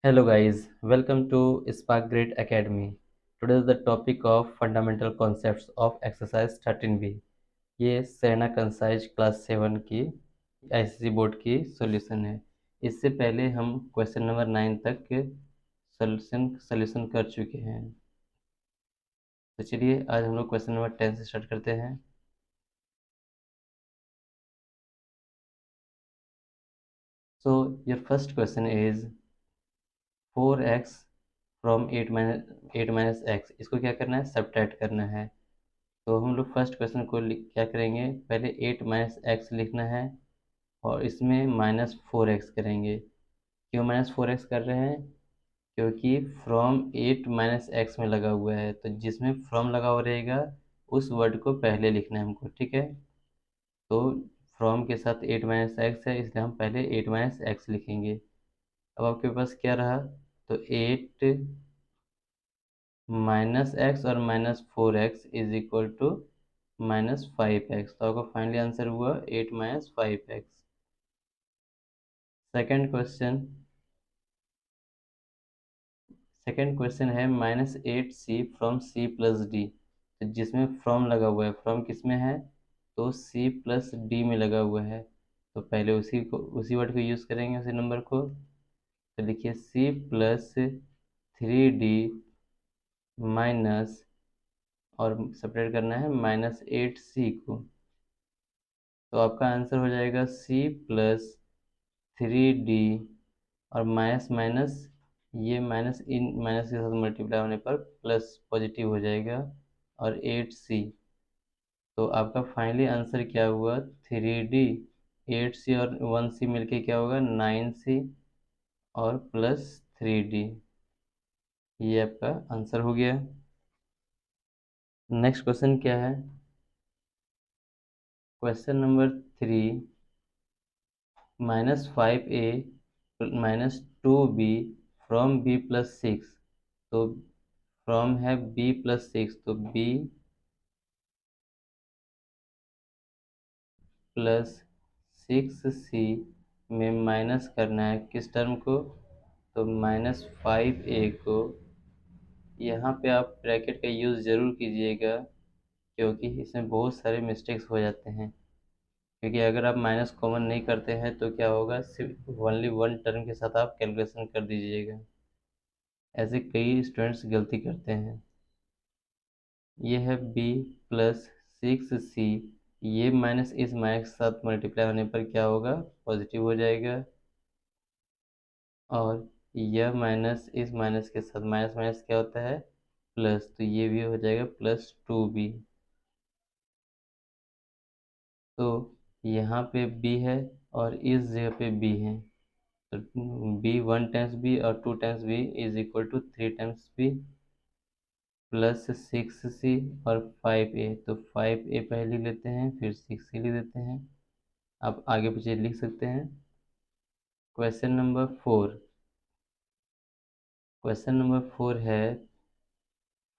Hello guys, welcome to Spark Grid Academy. Today is the topic of fundamental concepts of exercise 13B. ये Serena concise class 7 की ICC board की solution है। इससे पहले हम question number 9 तक के सॉल्यूशन कर चुके हैं। तो चलिए आज हम लोग क्वेश्चन नंबर 10 से स्टार्ट करते हैं। So your first question is 4x from 8 minus x। इसको क्या करना है? सब्ट्रैक्ट करना है। तो हम लोग फर्स्ट क्वेश्चन को क्या करेंगे, पहले 8 माइनस एक्स लिखना है और इसमें -4x करेंगे। क्यों -4x कर रहे हैं? क्योंकि फ्रॉम 8 माइनस एक्स में लगा हुआ है, तो जिसमें फ्रॉम लगा हुआ रहेगा उस वर्ड को पहले लिखना है हमको, ठीक है। तो फ्रॉम के साथ 8 माइनस एक्स है, इसलिए हम पहले 8 माइनस एक्स लिखेंगे। अब आपके पास क्या रहा? तो 8 माइनस एक्स और -4x is equal to -5x। तो आपका फाइनली आंसर हुआ 8 minus 5x। Second question second question है -8c from c plus D. तो जिसमें फ्रॉम लगा हुआ है, फ्रॉम किस में है? तो c प्लस डी में लगा हुआ है। तो पहले उसी वर्ड को यूज़ करेंगे, उसी नंबर को। तो लिखिए c प्लस 3d माइनस, और सेपरेट करना है -8c को। तो आपका आंसर हो जाएगा c प्लस 3d, और माइनस माइनस, ये माइनस इन माइनस के साथ मल्टीप्लाई होने पर प्लस पॉजिटिव हो जाएगा, और 8c। तो आपका फाइनली आंसर क्या हुआ? 3d, 8c और 1c मिलके क्या होगा? 9c, और प्लस 3d। ये आपका आंसर हो गया। नेक्स्ट क्वेश्चन क्या है? Question number 3, -5a minus 2b from b plus 6। तो फ्रॉम है b प्लस 6, तो b प्लस 6c में माइनस करना है किस टर्म को? तो -5a को। यहाँ पे आप ब्रैकेट का यूज़ ज़रूर कीजिएगा, क्योंकि इसमें बहुत सारे मिस्टेक्स हो जाते हैं। क्योंकि अगर आप माइनस कॉमन नहीं करते हैं तो क्या होगा, सिर्फ ओनली वन टर्म के साथ आप कैलकुलेशन कर दीजिएगा। ऐसे कई स्टूडेंट्स गलती करते हैं। ये है b प्लस 6c, ये माइनस इस माइनस के साथ मल्टीप्लाई होने पर क्या होगा? पॉजिटिव हो जाएगा। और यह माइनस इस माइनस के साथ, माइनस माइनस क्या होता है? प्लस, तो ये भी हो जाएगा +2b। तो यहाँ पे b है और इस जगह पे b है, तो b 1 टाइम्स b और 2 times b is equal to 3 times b plus 6c और 5a। तो 5a पहले लेते हैं, फिर 6c ले देते हैं। आप आगे पीछे लिख सकते हैं। क्वेश्चन नंबर 4 है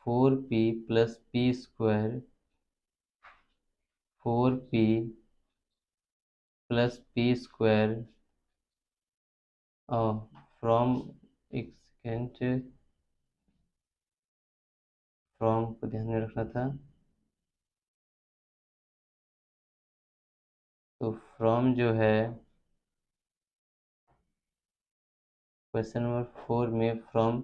4p plus p square, 4p plus p square from, एक सेकेंड, फ्रॉम को ध्यान में रखना था। तो फ्रॉम जो है क्वेश्चन नंबर 4 में, फ्रॉम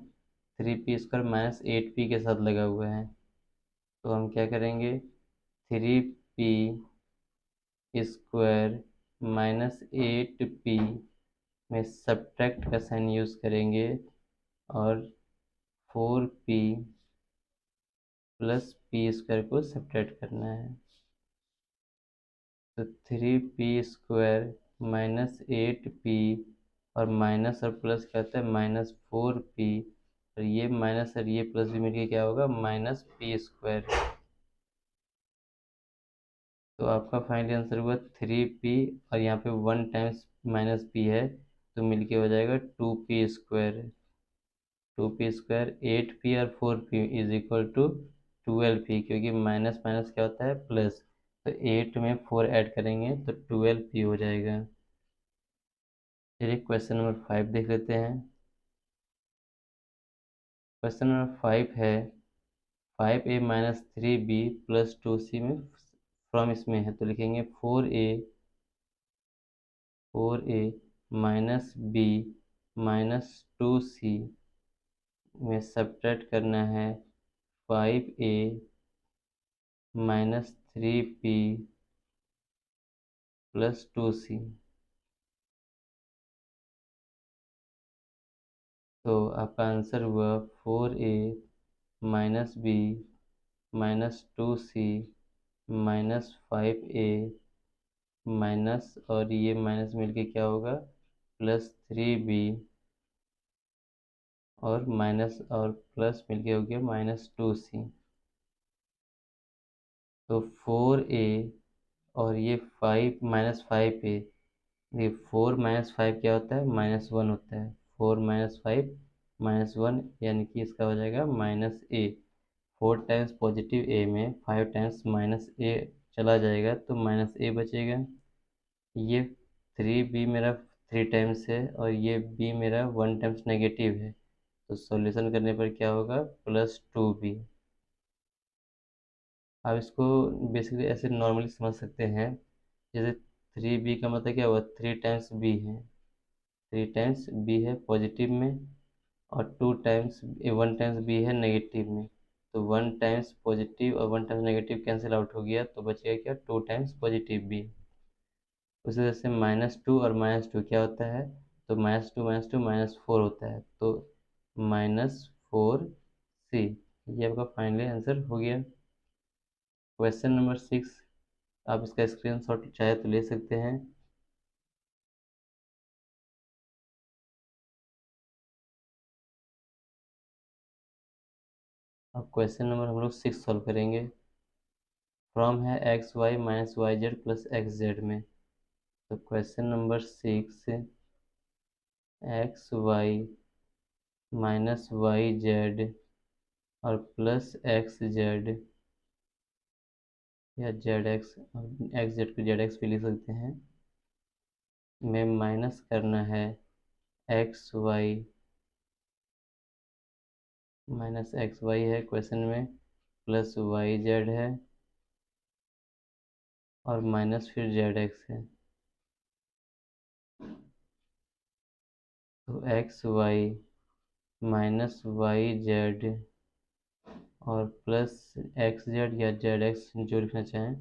3p स्क्वायर -8p के साथ लगा हुआ है। तो हम क्या करेंगे? 3p स्क्वायर -8p में सब्ट्रैक्ट का साइन यूज़ करेंगे, और 4p प्लस p स्क्वायर को सब्ट्रैक्ट करना है। तो 3p स्क्वायर -8p, और माइनस और प्लस क्या होता है? -4p, और ये माइनस और ये प्लस भी मिलके क्या होगा? -p square. तो आपका फाइनल आंसर हुआ 3p, और यहाँ पे 1 टाइम्स -p है, तो मिलके हो जाएगा 2p square. 2p square 8p और 4p is equal to 12p, क्योंकि माइनस माइनस क्या होता है? प्लस। तो 8 में 4 ऐड करेंगे तो 12p हो जाएगा। चलिए क्वेश्चन नंबर 5 देख लेते हैं। क्वेश्चन नंबर 5 है 5a minus 3b plus 2c में फ्रॉम इसमें है, तो लिखेंगे 4a minus b minus 2c में सब्ट्रैक्ट करना है 5a minus 3b plus 2c। तो आपका आंसर हुआ 4a minus b minus 2c minus 5a minus और ये माइनस मिलके क्या होगा प्लस 3b और माइनस और प्लस मिलके हो गया माइनस 2c। तो 4a और ये 5 - 5a, ये 4 - 5 क्या होता है -1 होता है। 4 - 5 -1 यानी कि इसका हो जाएगा -a। 4 टाइम्स पॉजिटिव a में 5 टाइम्स -a चला जाएगा तो -a बचेगा। ये 3b मेरा 3 टाइम्स है और ये b मेरा 1 टाइम्स नेगेटिव है, तो सॉल्यूशन करने पर क्या होगा +2b। आप इसको बेसिकली ऐसे नॉर्मली समझ सकते हैं, जैसे 3b का मतलब क्या हुआ 3 टाइम्स b है, 3 टाइम्स b है पॉजिटिव में और 2 टाइम्स 1 टाइम्स b है नेगेटिव में। तो 1 टाइम्स पॉजिटिव और 1 टाइम्स नेगेटिव कैंसिल आउट हो गया तो बचेगा क्या 2 टाइम्स पॉजिटिव b। उसी तरह से -2 और -2 क्या होता है, तो -2 -4 होता है, तो -4c। ये आपका फाइनली आंसर हो गया। क्वेश्चन नंबर 6, आप इसका स्क्रीनशॉट चाहे तो ले सकते हैं। अब क्वेश्चन नंबर हम लोग 6 सॉल्व करेंगे। फ्रॉम है xy - yz प्लस xz में। तो क्वेश्चन नंबर 6 xy -yz और प्लस xz या zx, xz को zx भी लिख सकते हैं, में माइनस करना है xy -xy है क्वेश्चन में, प्लस yz है और माइनस फिर zx है। तो xy -yz और प्लस xz या zx जो लिखना चाहें,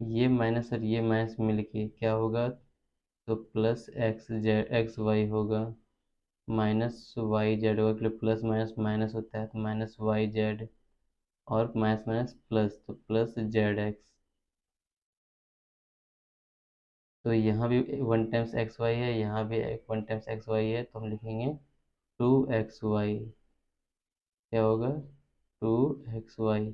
ये माइनस और ये माइनस मिलके क्या होगा, तो प्लस एक्स वाई होगा, माइनस वाई जेड होगा, क्योंकि प्लस माइनस माइनस होता है, तो माइनस वाई जेड और माइनस माइनस प्लस, तो प्लस जेड एक्स। तो यहाँ भी 1 टाइम्स एक्स वाई है, यहाँ भी 1 टाइम्स एक्स वाई है, तो हम लिखेंगे 2xy। क्या होगा 2xy।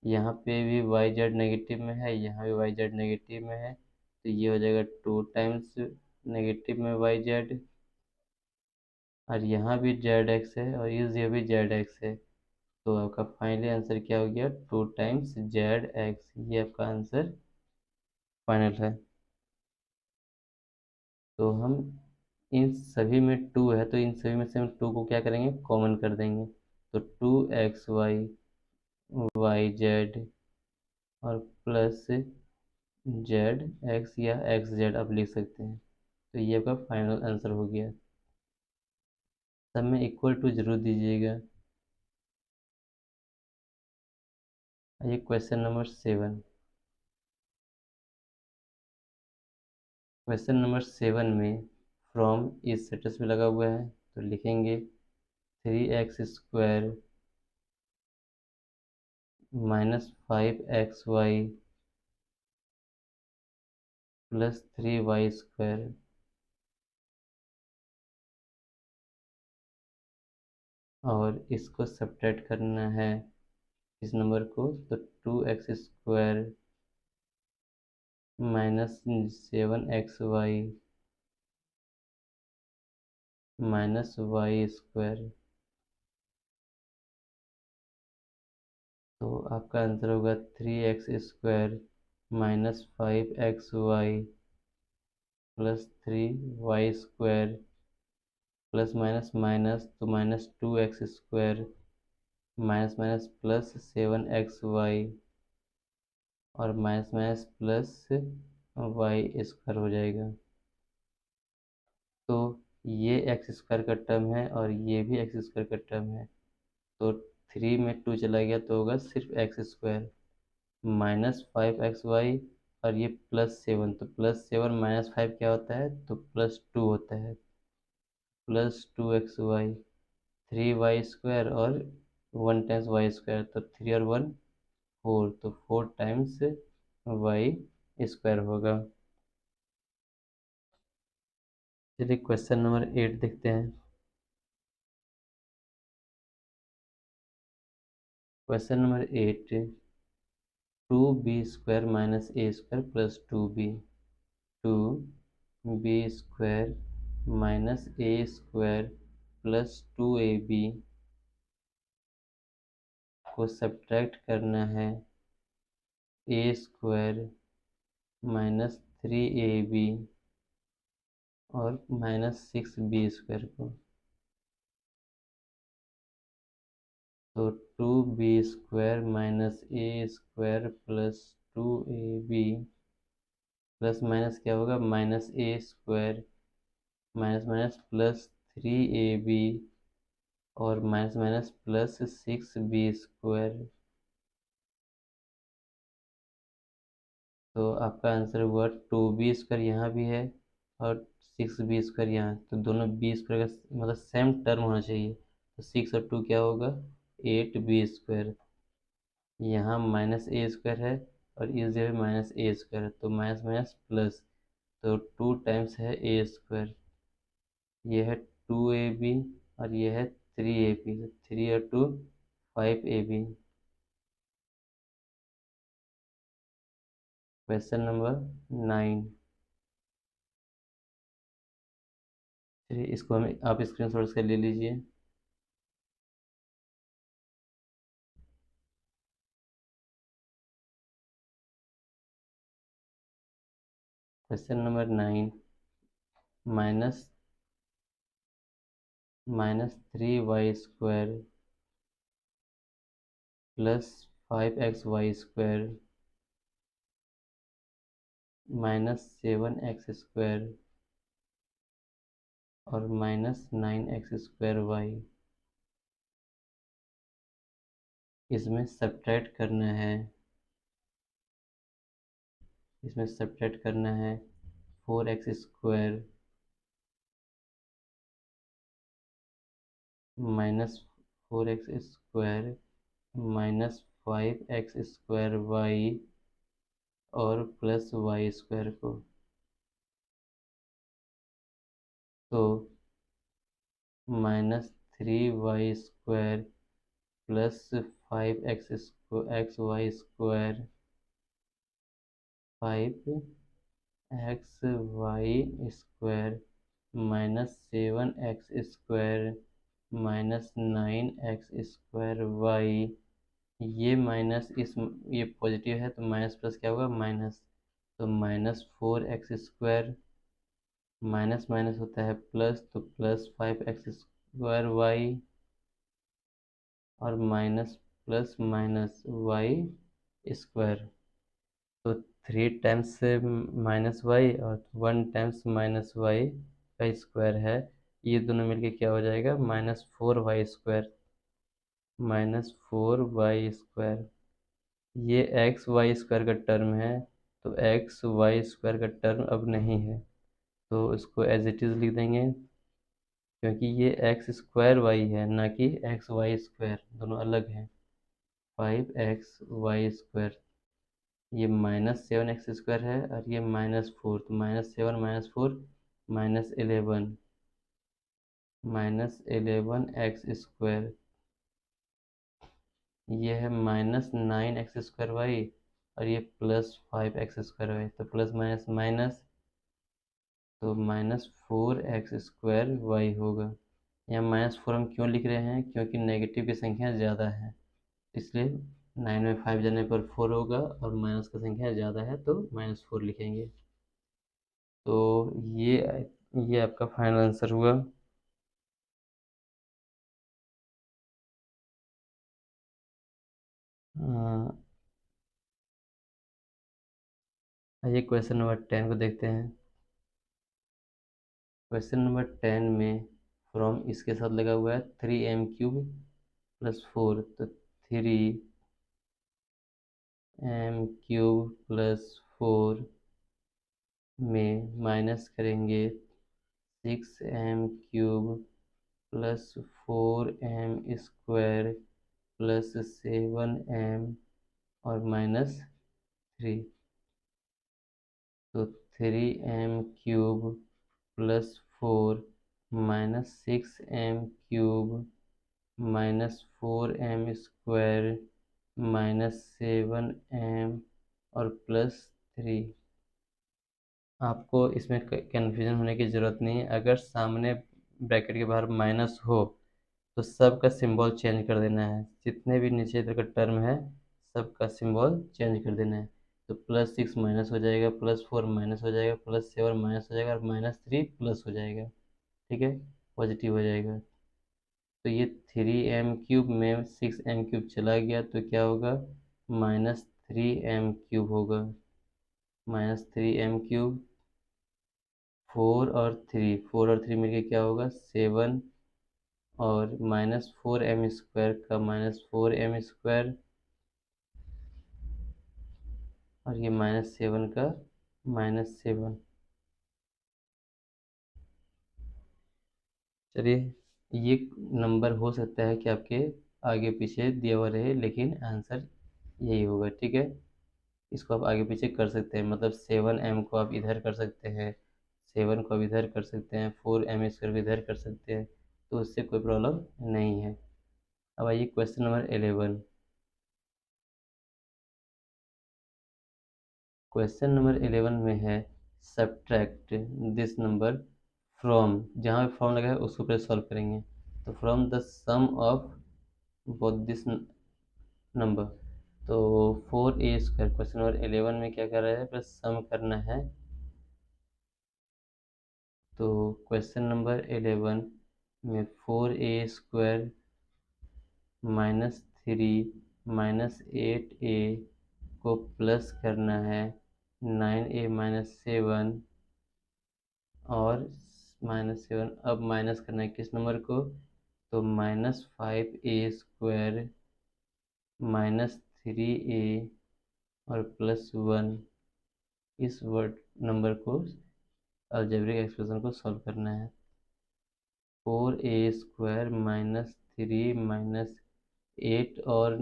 यहाँ पे भी वाई जेड नेगेटिव में है, यहाँ भी वाई जेड नेगेटिव में है, तो ये हो जाएगा 2 टाइम्स नेगेटिव में वाई जेड, और यहाँ भी जेड एक्स है और ये भी जेड एक्स है। तो आपका फाइनली आंसर क्या हो गया 2 टाइम्स जेड एक्स। ये आपका आंसर फाइनल है। तो हम इन सभी में 2 है, तो इन सभी में से हम 2 को क्या करेंगे कॉमन कर देंगे, तो 2xy yz और प्लस जेड एक्स या एक्स जेड आप लिख सकते हैं। तो ये आपका फाइनल आंसर हो गया। सब में इक्वल टू जरूर दीजिएगा। ये क्वेश्चन नंबर 7। क्वेश्चन नंबर 7 में फ्रॉम इस स्टेटस में लगा हुआ है, तो लिखेंगे 3x² -5xy प्लस 3y²। और इसको सब्ट्रैक्ट करना है इस नंबर को, तो 2x² -7xy -y²। तो आपका आंसर होगा 3x² -5xy plus 3y² plus minus minus, तो -2x² minus minus plus 7xy, और माइनस माइनस प्लस y² हो जाएगा। तो ये x² का टर्म है और ये भी x² का टर्म है, तो 3 में 2 चला गया तो होगा सिर्फ x², -5xy, और ये +7, तो +7 -5 क्या होता है, तो +2 होता है, +2xy, 3y² और 1 टाइम्स y², तो 3 और 1 4, तो 4 टाइम्स y² होगा। चलिए क्वेश्चन नंबर 8 देखते हैं। Question number 8, 2b² -a² + 2b, 2b² -a² + 2ab को सब्ट्रैक्ट करना है a² -3ab और -6b² को। तो 2b² -a² + 2ab plus minus क्या होगा, -a² माइनस माइनस +3ab और माइनस माइनस +6b²। तो आपका आंसर हुआ 2b² यहाँ भी है और 6b² यहाँ, तो दोनों b² का मतलब सेम टर्म होना चाहिए, तो 6 और 2 क्या होगा, 8b²। यहाँ -a² है और इस जगह -a² है, तो माइनस माइनस प्लस, तो 2 टाइम्स है a², ये है 2ab और ये है 3ab, तो 3 और 2 5ab। क्वेश्चन नंबर 9, चलिए इसको हमें आप स्क्रीनशॉट से ले लीजिए। Question number 9, minus -3y² +5xy² -7x² और -9x²y, इसमें सब्ट्रैक्ट करना है, 4x² -4x² -5x²y और +y² को। तो -3y² +5xy², 5xy² -7x² -9x²y, ये माइनस इस ये पॉजिटिव है तो माइनस प्लस क्या होगा, माइनस, तो -4x² माइनस माइनस होता है प्लस, तो +5x²y और माइनस प्लस माइनस y², तो 3 टाइम्स -y और 1 टाइम्स -y² है, ये दोनों मिलके क्या हो जाएगा, -4y², -4y²। ये xy² का टर्म है, तो xy² का टर्म अब नहीं है, तो इसको एज इट इज़ लिख देंगे, क्योंकि ये x²y है ना कि xy², दोनों अलग हैं। 5xy², ये -7x² है और ये -4, तो -7 -4 -11, -11x², ये है -9x²y और ये +5x²y, तो प्लस माइनस माइनस, तो -4x²y होगा। यहाँ -4 हम क्यों लिख रहे हैं, क्योंकि नेगेटिव की संख्या ज़्यादा है, इसलिए 9 में 5 जाने पर 4 होगा और माइनस का संख्या ज़्यादा है तो -4 लिखेंगे। तो ये आपका फाइनल आंसर हुआ। आइए क्वेश्चन नंबर 10 को देखते हैं। क्वेश्चन नंबर 10 में फ्रॉम इसके साथ लगा हुआ है 3m³ प्लस 4, तो 3m³ प्लस 4 में माइनस करेंगे 6m³ plus 4m² plus 7m और -3। तो 3m³ plus 4 -6m³ -4m² -7m और +3। आपको इसमें कन्फ्यूजन होने की ज़रूरत नहीं है। अगर सामने ब्रैकेट के बाहर माइनस हो तो सबका सिंबल चेंज कर देना है। जितने भी नीचे इधर का टर्म है सबका सिंबल चेंज कर देना है। तो +6 माइनस हो जाएगा, +4 माइनस हो जाएगा, +7 माइनस हो जाएगा और -3 प्लस हो जाएगा। ठीक है, पॉजिटिव हो जाएगा। तो ये 3m³ में 6m³ चला गया तो क्या होगा, -3m³ होगा। -3m³, 4 और 3 मिलके क्या होगा 7, और -4m² का -4m² और ये -7 का -7। चलिए, ये नंबर हो सकता है कि आपके आगे पीछे दिया हुआ रहे, लेकिन आंसर यही होगा। ठीक है, इसको आप आगे पीछे कर सकते हैं। मतलब 7m को आप इधर कर सकते हैं, 7 को आप इधर कर सकते हैं, 4m² इधर कर सकते हैं, तो उससे कोई प्रॉब्लम नहीं है। अब आइए क्वेश्चन नंबर 11। क्वेश्चन नंबर 11 में है सब्ट्रैक्ट दिस नंबर फ्रॉम। जहाँ भी फ्रॉम लगा है उसको पहले सॉल्व करेंगे। तो from the sum of both this number. तो 4a², क्वेश्चन नंबर 11 में क्या कर रहा है, बस सम करना है। तो क्वेश्चन नंबर 11 में 4a² -3 -8a को प्लस करना है 9a-7 और -7। अब माइनस करना है किस नंबर को, तो -5a² -3a और +1। इस वर्ड नंबर को अलजेब्रिक एक्सप्रेशन को सॉल्व करना है। 4a² -3 -8 और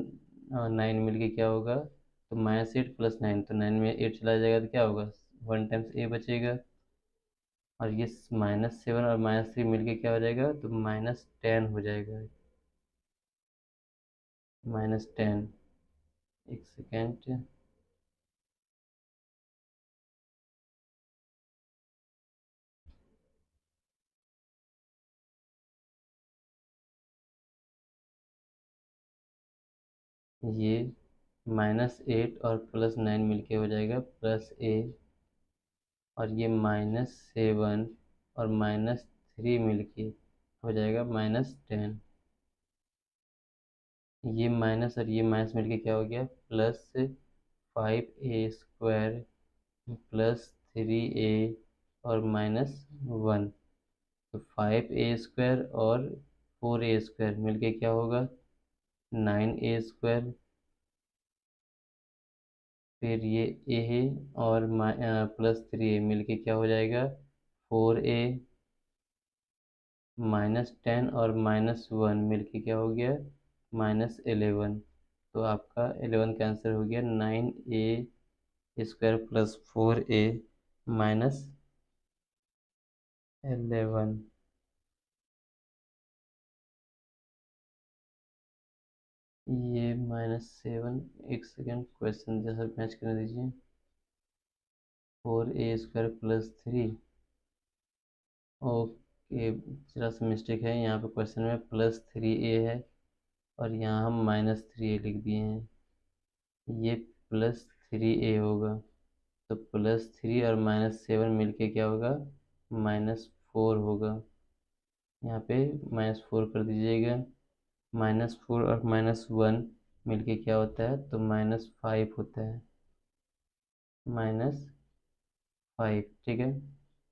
9 मिलके क्या होगा, तो -8 + 9, तो 9 में 8 चला जाएगा तो क्या होगा, 1 टाइम्स a बचेगा। और ये -7 और -3 मिलके क्या हो जाएगा, तो -10 हो जाएगा। -10, एक सेकेंड। ये -8 और +9 मिलके हो जाएगा +a, और ये -7 और -3 मिलके हो जाएगा -10। ये माइनस और ये माइनस मिलके क्या हो गया, +5a² +3a और -1। तो 5a² और 4a² मिलके क्या होगा, 9a²। फिर ये a है और +3a मिलके क्या हो जाएगा, 4a। -10 और -1 मिलके क्या हो गया, -11। तो आपका 11 का आंसर हो गया 9a² + 4a -11। ये -7, एक सेकेंड, क्वेश्चन जैसा मैच करने दीजिए। 4a² + 3, ओके, जरा सा मिस्टेक है यहाँ पे। क्वेश्चन में +3a है और यहाँ हम -3a लिख दिए हैं। ये +3a होगा, तो +3 और -7 मिलके क्या होगा, -4 होगा। यहाँ पे -4 कर दीजिएगा। -4 और -1 मिलके क्या होता है, तो -5 होता है, -5, ठीक है।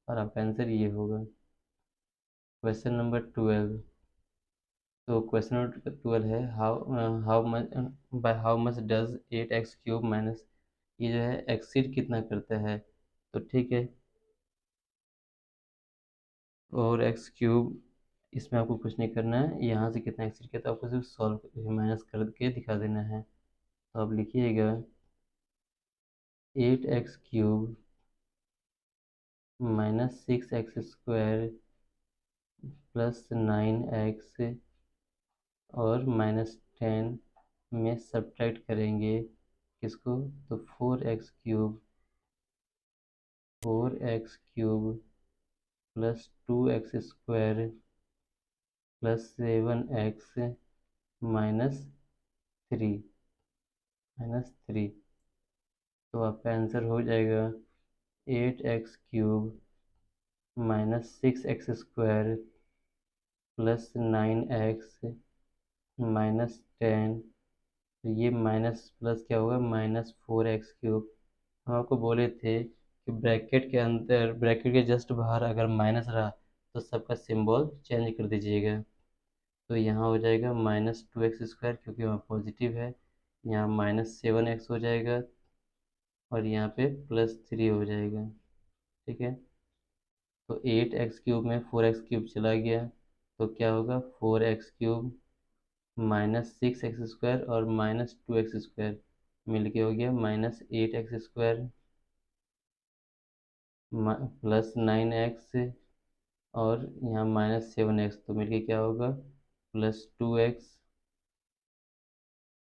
और आपका आंसर ये होगा। Question number 12। तो क्वेश्चन नंबर 12 है, how much, by how much does 8x³ minus, ये जो है एक्सीड कितना करता है, तो ठीक है। और x³ इसमें आपको कुछ नहीं करना है, यहाँ से कितना एक्सीड किया तो आपको सिर्फ सॉल्व माइनस करके दिखा देना है। तो आप लिखिएगा 8x³ -6x² +9x और -10 में सब्ट्रैक्ट करेंगे किसको, तो 4x³ +2x² +7x -3 तो आपका आंसर हो जाएगा 8x³ -6x² +9x -10। तो ये माइनस प्लस क्या होगा, -4x³। हम आपको बोले थे कि ब्रैकेट के अंदर, ब्रैकेट के जस्ट बाहर अगर माइनस रहा तो सबका सिंबल चेंज कर दीजिएगा। तो यहाँ हो जाएगा -2x² क्योंकि वहाँ पॉजिटिव है, यहाँ -7x हो जाएगा और यहाँ पे +3 हो जाएगा, ठीक है। तो 8x³ में 4x³ चला गया तो क्या होगा, 4x³ -6x² और -2x² मिलके हो गया -8x² +9x और यहाँ -7x, तो मिलके क्या होगा, +2x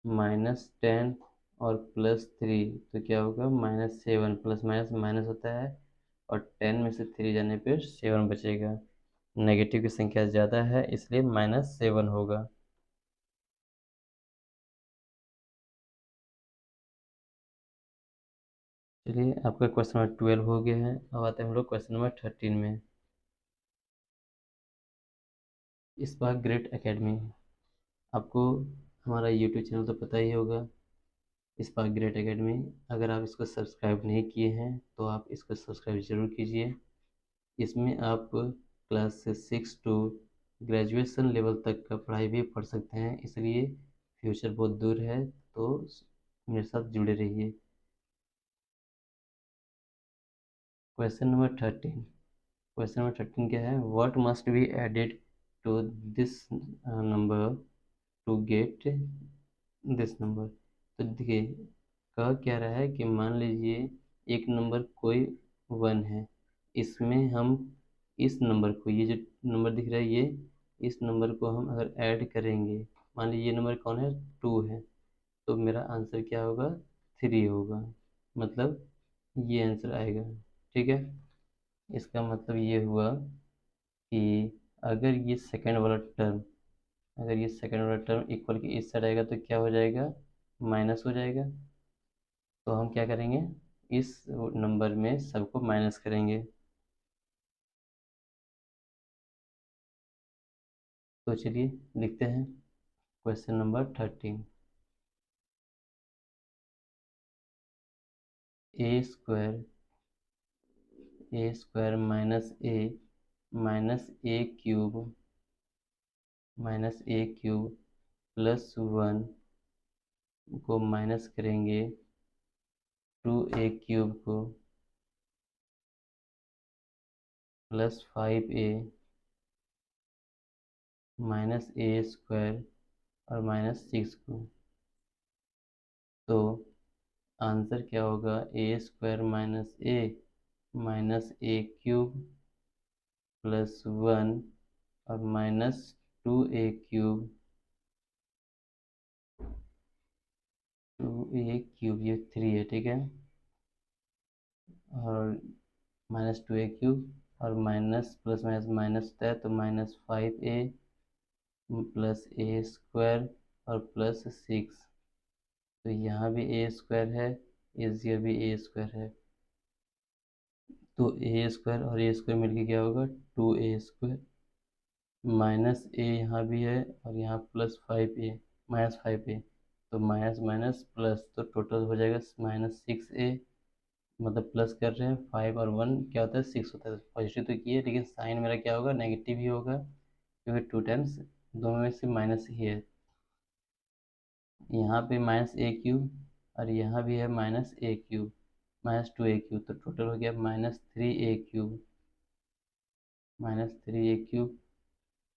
-10 और +3, तो क्या होगा, -7, प्लस माइनस माइनस होता है और 10 में से 3 जाने पर 7 बचेगा। नेगेटिव की संख्या ज़्यादा है इसलिए -7 होगा। चलिए, आपका क्वेश्चन नंबर 12 हो गया है। अब आते हैं हम लोग क्वेश्चन नंबर 13 में। स्पार्क ग्रेड एकेडमी, आपको हमारा यूट्यूब चैनल तो पता ही होगा, स्पार्क ग्रेड एकेडमी। अगर आप इसको सब्सक्राइब नहीं किए हैं तो आप इसको सब्सक्राइब ज़रूर कीजिए। इसमें आप क्लास 6 टू ग्रेजुएशन लेवल तक का पढ़ाई भी पढ़ सकते हैं, इसलिए फ्यूचर बहुत दूर है, तो मेरे साथ जुड़े रहिए। Question number 13। क्वेश्चन नंबर 13 क्या है, what must be added to this number to get this number. तो देखिए, कह क्या रहा है कि मान लीजिए एक नंबर कोई 1 है, इसमें हम इस नंबर को, ये जो नंबर दिख रहा है ये, इस नंबर को हम अगर ऐड करेंगे, मान लीजिए ये नंबर कौन है, 2 है, तो मेरा आंसर क्या होगा, 3 होगा। मतलब ये आंसर आएगा, ठीक है। इसका मतलब ये हुआ कि अगर ये सेकंड वाला टर्म, अगर ये सेकंड वाला टर्म इक्वल के इस साइड आएगा तो क्या हो जाएगा, माइनस हो जाएगा। तो हम क्या करेंगे, इस नंबर में सबको माइनस करेंगे। तो चलिए लिखते हैं क्वेश्चन नंबर 13। ए स्क्वायर माइनस ए क्यूब +1 को माइनस करेंगे 2a³ को +5a -a² और -6 को। तो आंसर क्या होगा, a² -a -a³ +1 और -2a³, 2a³ ये 3 है, ठीक है। और -2a³ और माइनस प्लस माइनस माइनस होता है तो -5a +a² और +6। तो यहाँ भी a² है, इस जगह भी a² है, तो a² और a² मिलके क्या होगा, 2a²। -a यहाँ भी है और यहाँ +5a -5a, तो माइनस माइनस प्लस, तो टोटल हो जाएगा -6a, मतलब प्लस कर रहे हैं, 5 और 1 क्या होता है 6 होता है, पॉजिटिव तो किए लेकिन साइन मेरा क्या होगा नेगेटिव ही होगा, क्योंकि 2 टाइम्स दोनों में से माइनस ही है। यहाँ पे -a³ और यहाँ भी है -a³, -2a³, तो टोटल हो गया -3a³, -3a³,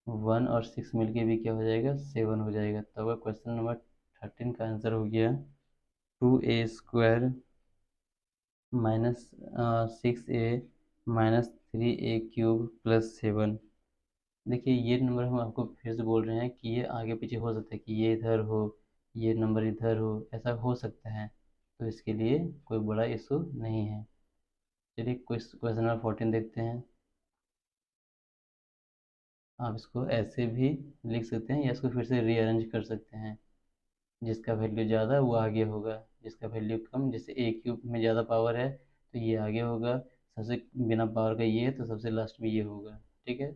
1 और 6 मिलके भी क्या हो जाएगा 7 हो जाएगा। तो आपका क्वेश्चन नंबर 13 का आंसर हो गया 2a² -6a -3a³ +7। देखिए ये नंबर हम आपको फिर से बोल रहे हैं कि ये आगे पीछे हो सकता है, कि ये इधर हो, ये नंबर इधर हो, ऐसा हो सकता है, तो इसके लिए कोई बड़ा इशू नहीं है। चलिए क्वेश्चन नंबर 14 देखते हैं। आप इसको ऐसे भी लिख सकते हैं या इसको फिर से रीअरेंज कर सकते हैं। जिसका वैल्यू ज़्यादा वो आगे होगा, जिसका वैल्यू कम, जैसे a³ में ज़्यादा पावर है तो ये आगे होगा, सबसे बिना पावर का ये है तो सबसे लास्ट में ये होगा। ठीक है।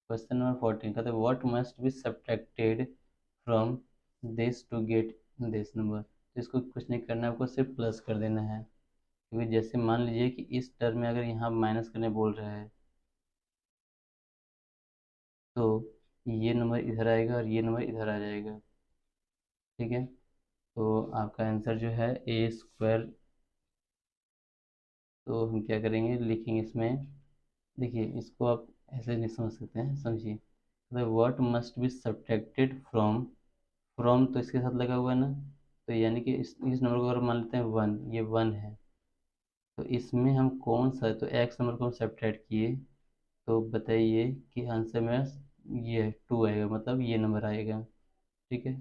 क्वेश्चन नंबर 14 का था what must be subtracted from this to get this number. तो इसको कुछ नहीं करना है, आपको सिर्फ प्लस कर देना है, क्योंकि जैसे मान लीजिए कि इस टर्म में अगर यहाँ माइनस करने बोल रहा है तो ये नंबर इधर आएगा और ये नंबर इधर आ जाएगा। ठीक है। तो आपका आंसर जो है a²। तो हम क्या करेंगे, लिखेंगे इसमें, देखिए इसको आप ऐसे नहीं समझ सकते हैं, समझिए, मतलब what must be subtracted from, from तो इसके साथ लगा हुआ है ना, तो यानी कि इस नंबर को अगर मान लेते हैं 1, ये 1 है, तो इसमें हम कौन सा, तो एक्स नंबर को हम सब्ट्रैक्ट किए, तो बताइए कि आंसर में ये 2 आएगा, मतलब ये नंबर आएगा। ठीक है।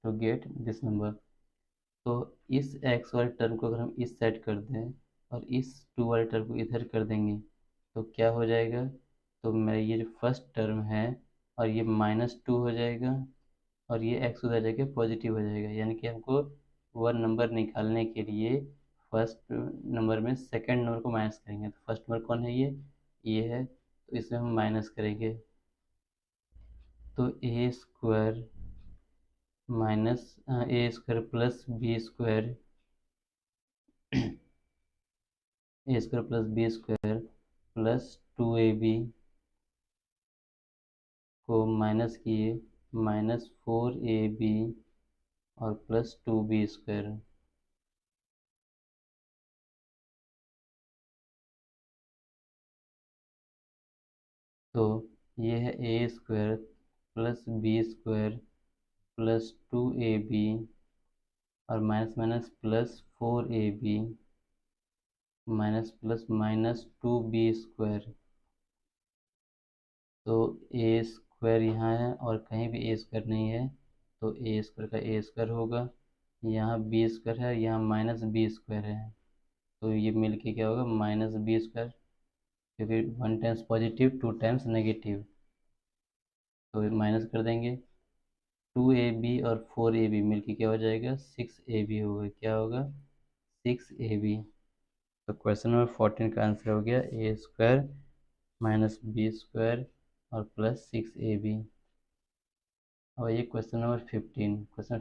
तो गेट दिस नंबर। तो इस एक्स वाले टर्म को अगर हम इस साइड कर दें और इस 2 वाले टर्म को इधर कर देंगे तो क्या हो जाएगा, तो मेरा ये जो फर्स्ट टर्म है और ये -2 हो जाएगा और ये एक्स उधर जाके पॉजिटिव हो जाएगा, यानी कि हमको वन नंबर निकालने के लिए फर्स्ट नंबर में सेकंड नंबर को माइनस करेंगे। तो फर्स्ट नंबर कौन है, ये है, तो इसमें हम माइनस करेंगे, तो a² -a² +b² a² +b² +2ab को माइनस किए, -4ab और +2b²। तो ये है a² +b² +2ab और minus minus +4ab minus plus -2b²। तो a² यहाँ है और कहीं भी a² नहीं है, तो a² का a² होगा, यहाँ b² है, यहाँ -b² है, तो ये मिलके क्या होगा -b², क्योंकि 1 टाइम्स पॉजिटिव 2 टाइम्स नेगेटिव, तो माइनस कर देंगे, 2ab और 4ab मिलके क्या हो जाएगा 6ab होगा, क्या होगा 6ab। तो क्वेश्चन नंबर 14 का आंसर हो गया a² -b² और +6ab। और ये क्वेश्चन नंबर 15, क्वेश्चन